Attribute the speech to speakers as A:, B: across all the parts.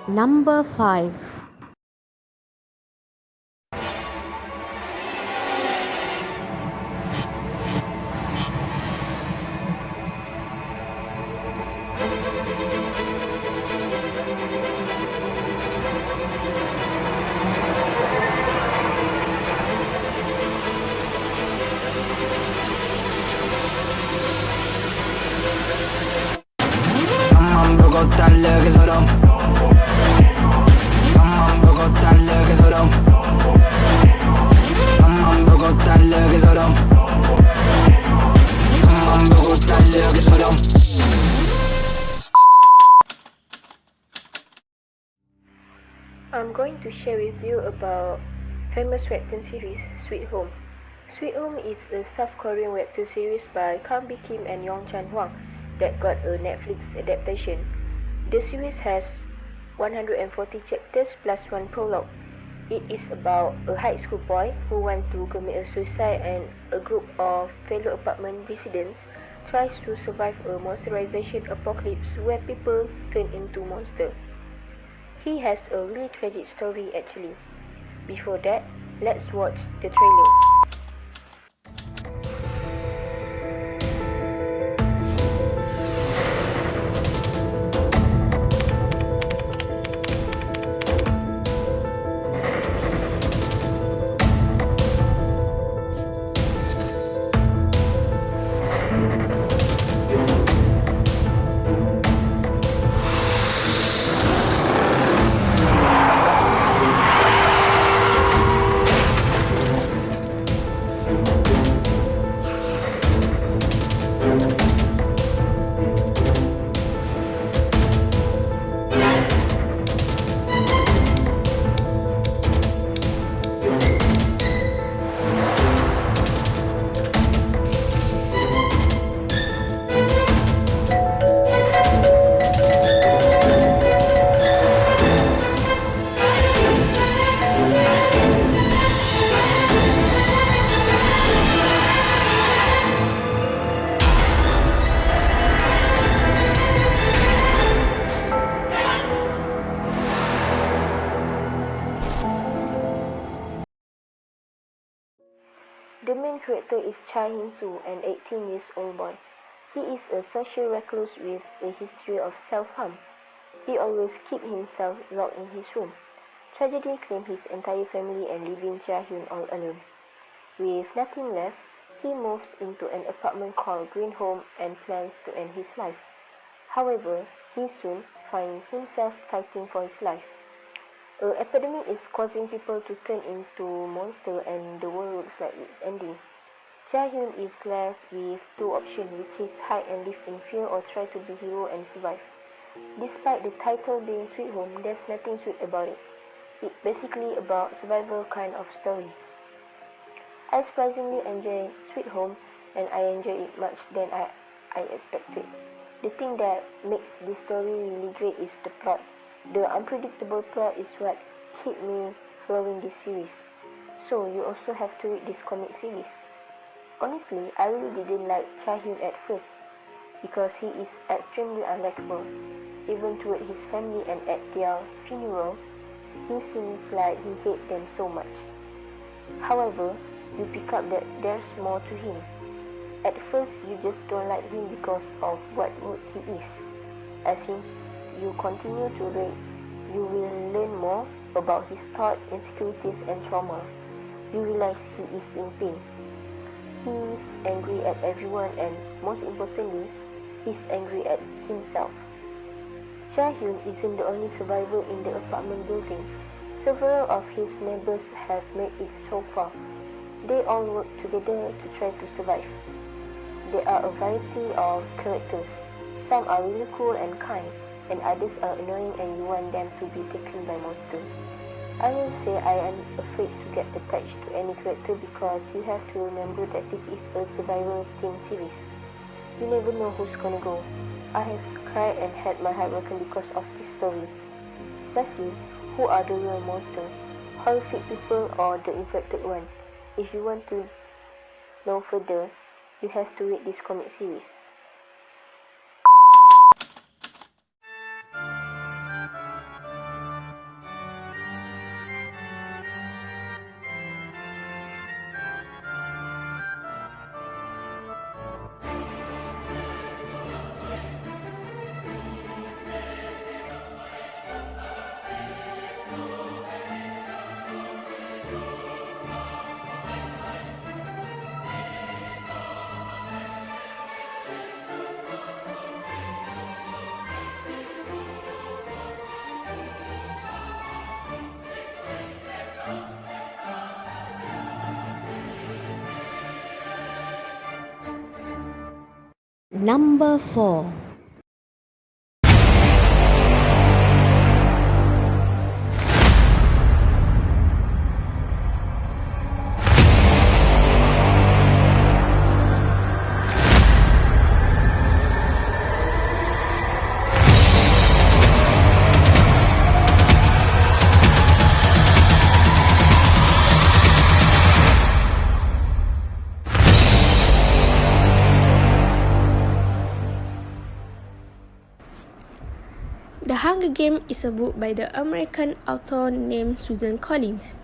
A: Number 5.
B: Aman Bogotá lagi sorom. Aman Bogotá lagi sorom. Aman Bogotá lagi sorom. Aman Bogotá lagi sorom.
C: I'm going to share with you about famous webtoon series Sweet Home. Sweet Home is a South Korean webtoon series by Kang Bi-kim and Yong Chan-hwang that got a Netflix adaptation. The series has 140 chapters plus one prologue. It is about a high school boy who wants to commit a suicide and a group of fellow apartment residents tries to survive a monsterization apocalypse where people turn into monsters. He has a really tragic story actually. Before that, let's watch the trailer. The main character is Cha Hin-soo, an 18 years old boy. He is a social recluse with a history of self-harm. He always keeps himself locked in his room. Tragedy claims his entire family and leaving Jae-hyun all alone. With nothing left, he moves into an apartment called Green Home and plans to end his life. However, he soon finds himself fighting for his life. An epidemic is causing people to turn into monsters and the world looks like it's ending. Jae-hyun is left with two options, which is hide and live in fear or try to be hero and survive. Despite the title being Sweet Home, there's nothing sweet about it. It's basically about survival kind of story. I surprisingly enjoy Sweet Home and I enjoy it much than I expected. The thing that makes this story really great is the plot. The unpredictable plot is what keep me following this series. So you also have to read this comic series. Honestly, I really didn't like Cha-hyun at first because he is extremely unlikable. Even toward his family and at their funeral, he seems like he hates them so much. However, you pick up that there's more to him. At first, you just don't like him because of what he is. As you continue to read, you will learn more about his thoughts, insecurities, and trauma. You realize he is in pain. He is angry at everyone and, most importantly, he's angry at himself. Jae-hyun isn't the only survivor in the apartment building. Several of his neighbors have made it so far. They all work together to try to survive. There are a variety of characters. Some are really cool and kind, and others are annoying and you want them to be taken by monsters. I will say I am afraid to get attached to any character because you have to remember that this is a survival themed series. You never know who's gonna go. I have cried and had my heart broken because of this story. Lastly, who are the real monsters? Horrific people or the infected one? If you want to know further, you have to read this comic series.
A: Number 4.
D: The Hunger Games is a book by the American author named Susan Collins.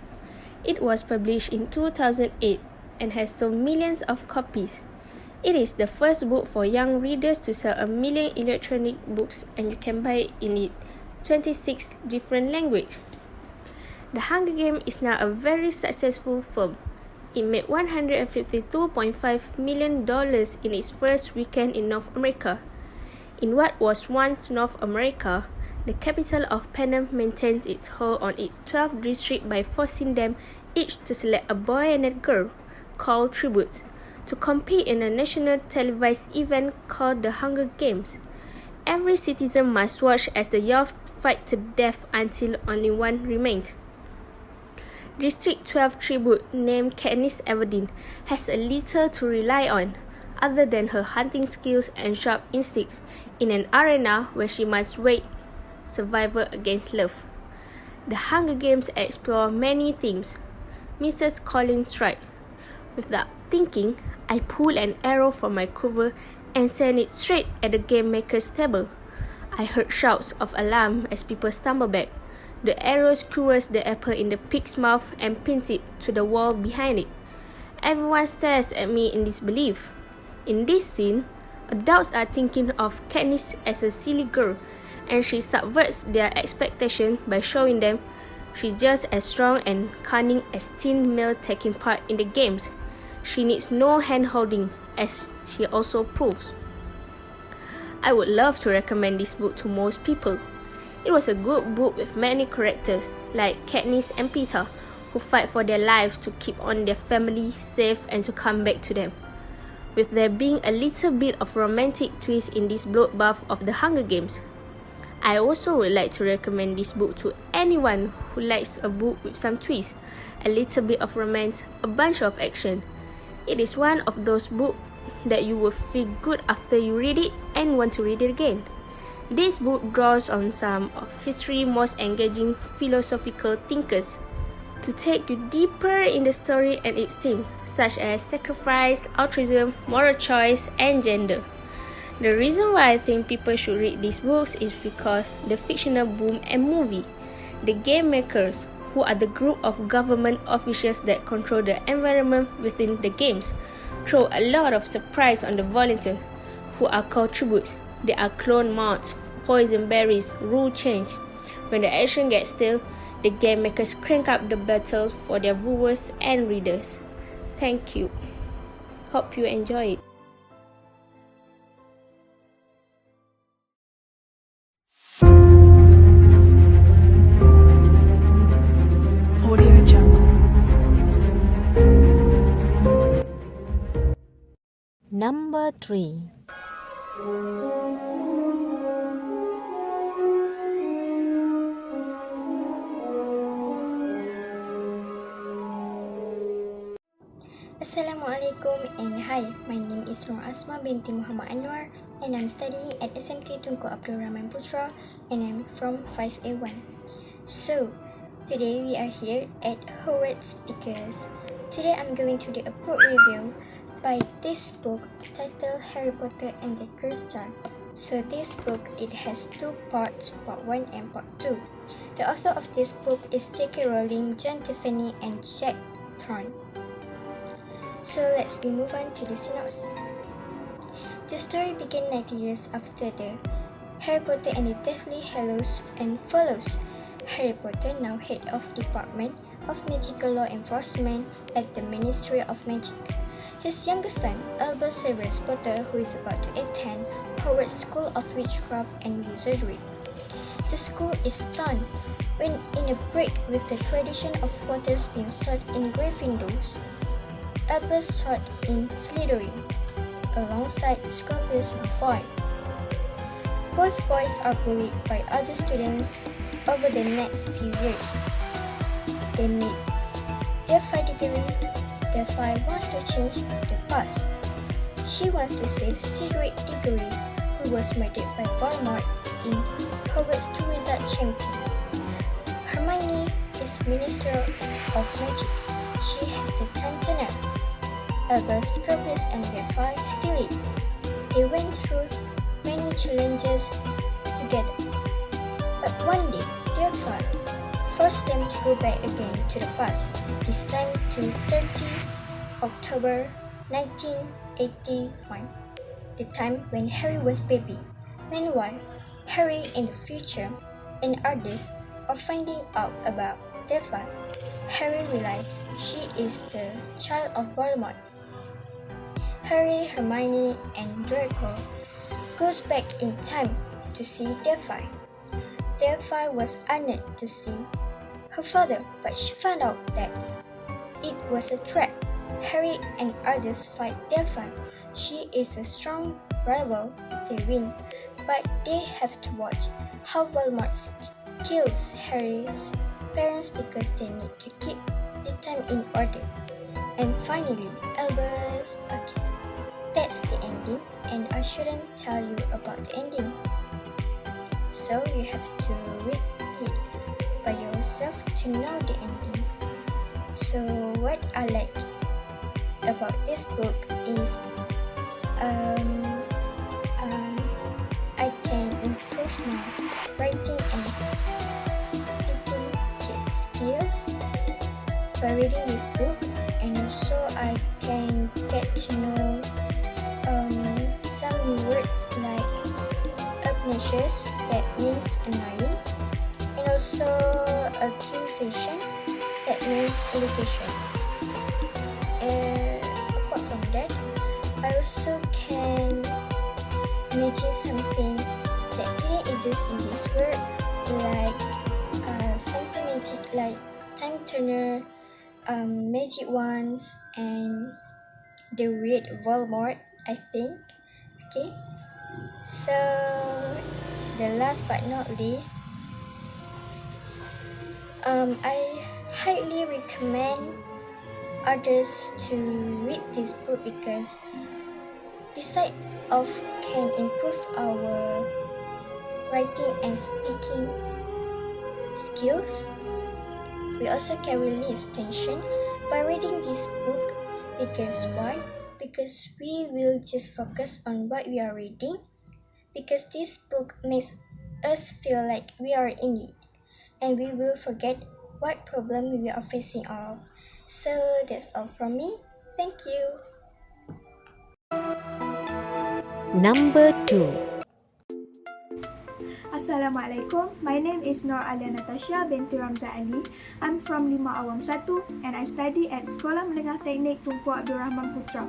D: It was published in 2008 and has sold millions of copies. It is the first book for young readers to sell 1 million electronic books, and you can buy it in 26 different languages. The Hunger Games is now a very successful film. It made $152.5 million in its first weekend in North America. In what was once North America, the capital of Panem maintains its hold on its 12 districts by forcing them each to select a boy and a girl, called tributes, to compete in a national televised event called the Hunger Games. Every citizen must watch as the youth fight to death until only one remains. District 12 tribute, named Katniss Everdeen, has a little to rely on, other than her hunting skills and sharp instincts, in an arena where she must wage survival against love. The Hunger Games explore many themes. Mrs. Collins writes, "Without thinking, I pull an arrow from my quiver and send it straight at the game maker's table. I heard shouts of alarm as people stumble back. The arrow skewers the apple in the pig's mouth and pins it to the wall behind it. Everyone stares at me in disbelief. In this scene, adults are thinking of Katniss as a silly girl, and she subverts their expectation by showing them she's just as strong and cunning as teen male taking part in the games. She needs no hand-holding, as she also proves." I would love to recommend this book to most people. It was a good book with many characters, like Katniss and Peeta, who fight for their lives to keep on their family safe and to come back to them. With there being a little bit of romantic twist in this bloodbath of the Hunger Games. I also would like to recommend this book to anyone who likes a book with some twist, a little bit of romance, a bunch of action. It is one of those books that you will feel good after you read it and want to read it again. This book draws on some of history's most engaging philosophical thinkers to take you deeper in the story and its theme, such as sacrifice, altruism, moral choice, and gender. The reason why I think people should read these books is because the fictional boom and movie, the game makers, who are the group of government officials that control the environment within the games, throw a lot of surprise on the volunteers, who are called tributes. They are clone mods, poison berries, rule change. When the action gets stale, the game makers crank up the battles for their viewers and readers. Thank you. Hope you enjoy it.
E: Audio Jungle.
A: Number 3.
F: Assalamualaikum and hi, my name is Nur Asma binti Muhammad Anwar and I'm studying at SMK Tunku Abdul Rahman Putra and I'm from 5A1. So, today we are here at Howard's because today I'm going to do a book review by this book titled Harry Potter and the Cursed Child. So this book, it has 2 parts, part 1 and part 2. The author of this book is J.K. Rowling, John Tiffany and Jack Thorne. So let's move on to the synopsis. The story began 90 years after the Harry Potter and the Deathly Hallows and follows Harry Potter, now head of Department of Magical Law Enforcement at the Ministry of Magic. His younger son, Albus Severus Potter, who is about to attend Hogwarts School of Witchcraft and Wizardry. The school is stunned when, in a break with the tradition of Potters being sought in Gryffindors, Albus sought in Slytherin. alongside Scorpius Malfoy. Both boys are bullied by other students over the next few years. They meet Delphi Diggory. Delphi wants to change the past. She wants to save Cedric Diggory, who was murdered by Voldemort in Hogwarts Wizard Champion. Hermione is Minister of Magic. She has the time turner. Albus, Scorpius, and Delphi steal it. They went through many challenges together. But one day, Delphi forced them to go back again to the past, this time to 30 October 1981, the time when Harry was baby. Meanwhile, Harry in the future and Ardis are finding out about Delphi. Harry realizes she is the child of Voldemort. Harry, Hermione, and Draco goes back in time to see Delphi. Delphi was honored to see her father, but she found out that it was a trap. Harry and Ardis fight Delphi. She is a strong rival. They win, but they have to watch how Voldemort kills Harry's parents because they need to keep the time in order. And finally, Albus. Okay, that's the ending, and I shouldn't tell you about the ending. So you have to read it by yourself to know the ending. So what I like about this book is I can improve my writing and speaking skills by reading this book, and also I can get to know some new words like obnoxious, that means annoying, and also accusation, that means allegation. Apart from that, I also can imagine something that didn't exist in this world, like something magic like time turner, magic wands, and the weird Voldemort, I think. Okay, so the last but not least, I highly recommend others to read this book because besides of can improve our writing and speaking skills, we also can release tension by reading this book. Because why? Because we will just focus on what we are reading, because this book makes us feel like we are in it, and we will forget what problem we are facing of. So that's all from me. Thank you.
A: Number 2.
G: Assalamualaikum. My name is Nur Alia Natasha binti Ramza Ali. I'm from 5 Awam 1 and I study at Sekolah Menengah Teknik Tunku Abdul Rahman Putra.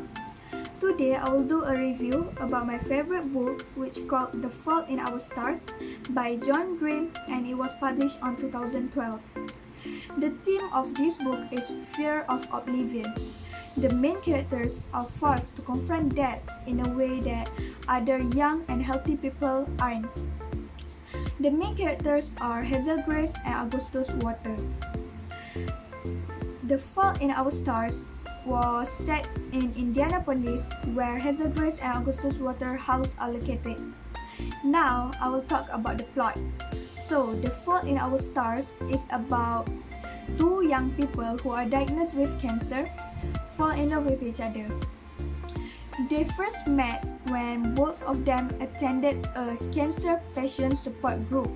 G: Today I will do a review about my favorite book, which called The Fault in Our Stars by John Green, and it was published on 2012. The theme of this book is fear of oblivion. The main characters are forced to confront death in a way that other young and healthy people aren't. The main characters are Hazel Grace and Augustus Water. The Fault in Our Stars was set in Indianapolis, where Hazel Grace and Augustus Water house are located. Now, I will talk about the plot. So, The Fault in Our Stars is about two young people who are diagnosed with cancer fall in love with each other. They first met when both of them attended a cancer patient support group.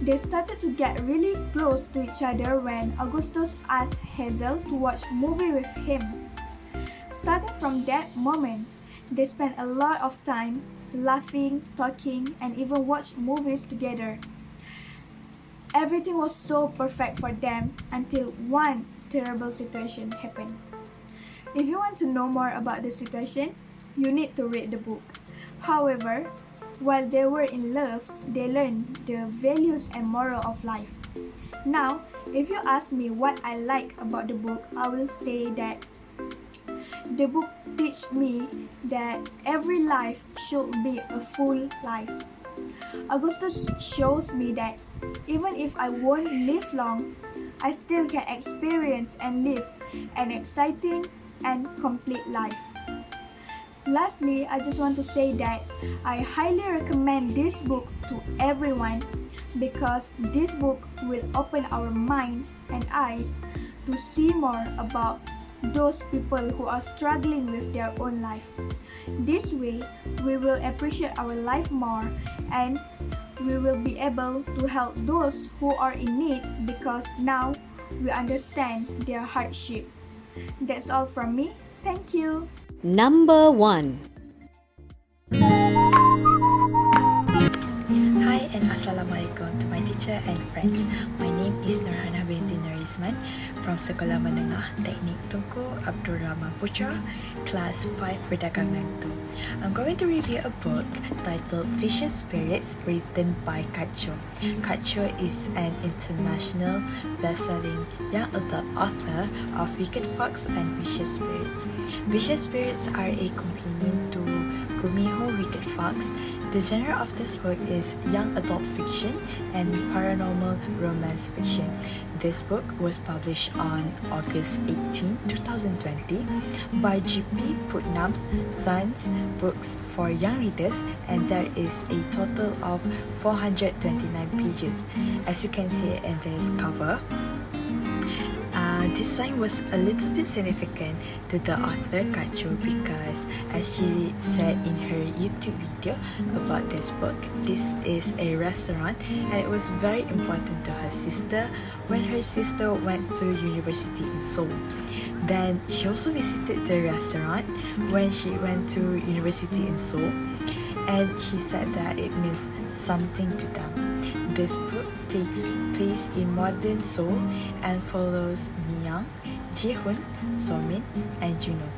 G: They started to get really close to each other when Augustus asked Hazel to watch a movie with him. Starting from that moment, they spent a lot of time laughing, talking, and even watched movies together. Everything was so perfect for them until one terrible situation happened. If you want to know more about the situation, you need to read the book. However, while they were in love, they learned the values and moral of life. Now, if you ask me what I like about the book, I will say that The book teaches me that every life should be a full life. Augustus shows me that even if I won't live long, I still can experience and live an exciting and complete life. Lastly, I just want to say that I highly recommend this book to everyone because this book will open our mind and eyes to see more about those people who are struggling with their own life. This way, we will appreciate our life more and we will be able to help those who are in need because now we understand their hardship. That's all from me. Thank you.
A: Number 1.
E: Hi and Assalamualaikum to my teacher and friends. My name is Nurhana binti Narisman from Sekolah Menengah Teknik Tunku Abdul Rahman Putra, Class 5 Perdagangan 2. I'm going to review a book titled Vicious Spirits written by Kacho. Kacho is an international best-selling young adult author of Wicked Fox and Vicious Spirits. Vicious Spirits are a companion to Gumiho Wicked Fox. The genre of this book is young adult fiction and paranormal romance fiction. This book was published on August 18, 2020 by G.P. Putnam's Sons Books for Young Readers, and there is a total of 429 pages. As you can see in this cover, this sign was a little bit significant to the author Kacho because, as she said in her YouTube video about this book, this is a restaurant and it was very important to her sister when her sister went to university in Seoul. Then she also visited the restaurant when she went to university in Seoul, and she said that it means something to them. This book takes place in modern Seoul and follows Miyang, Ji-hoon, Somin, and Juno,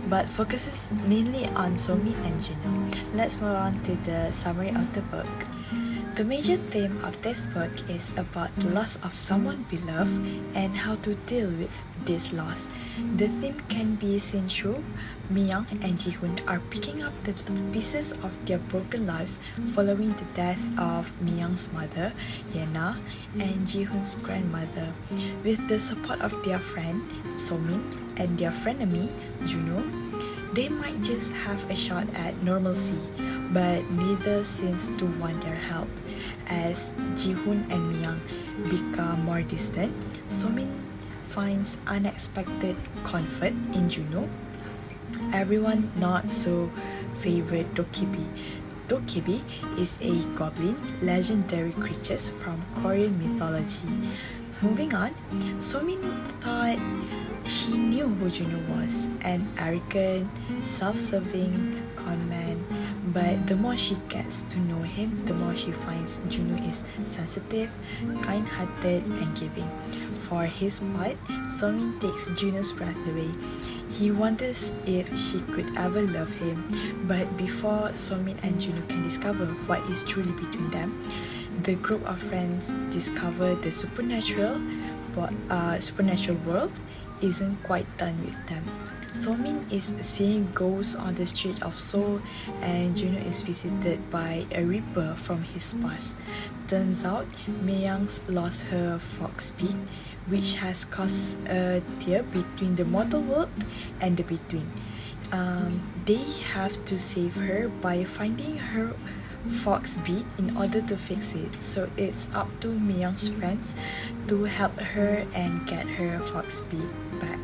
E: but focuses mainly on Somin and Juno. Let's move on to the summary of the book. The major theme of this book is about the loss of someone beloved and how to deal with this loss. The theme can be seen through Miyang and Ji-hoon are picking up the pieces of their broken lives following the death of Miyang's mother, Yena, and Ji-hoon's grandmother. With the support of their friend, Somin, and their frenemy, Juno, they might just have a shot at normalcy, but neither seems to want their help. As Ji-hoon and Miyang become more distant, Somin finds unexpected comfort in Juno, everyone not so favorite Dokibi. Dokibi is a goblin, legendary creatures from Korean mythology. Moving on, Somin thought she knew who Juno was, an arrogant, self-serving conman. But the more she gets to know him, the more she finds Juno is sensitive, kind-hearted, and giving. For his part, Somin takes Juno's breath away. He wonders if she could ever love him, but before Somin and Juno can discover what is truly between them, the group of friends discover the supernatural world isn't quite done with them. Somin is seeing ghosts on the street of Seoul, and Juno is visited by a reaper from his past. Turns out, Meyang's lost her fox beak, which has caused a tear between the mortal world and the between. They have to save her by finding her fox beat in order to fix it, so it's up to Miyang's friends to help her and get her fox beat back.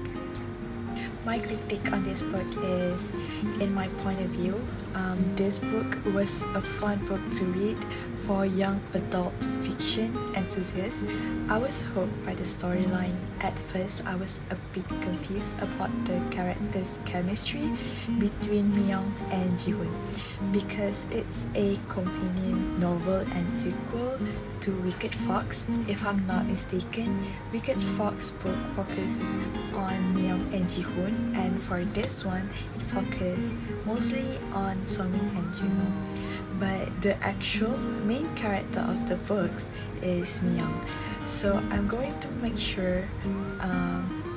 E: My critique on this book is, in my point of view, this book was a fun book to read for young adult fiction enthusiasts. I was hooked by the storyline. At first, I was a bit confused about the characters' chemistry between Miyang and Ji-hoon because it's a companion novel and sequel to Wicked Fox. If I'm not mistaken, Wicked Fox book focuses on Miyang and Ji-hoon, and for this one, it focuses mostly on Somin and Juno. But the actual main character of the books is Miyang. So I'm going to make sure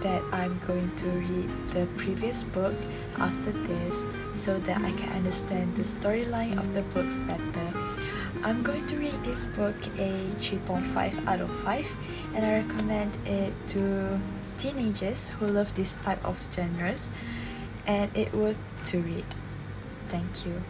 E: that I'm going to read the previous book after this so that I can understand the storyline of the books better. I'm going to rate this book a 3.5 out of 5, and I recommend it to teenagers who love this type of genres, and it worth to read. Thank you.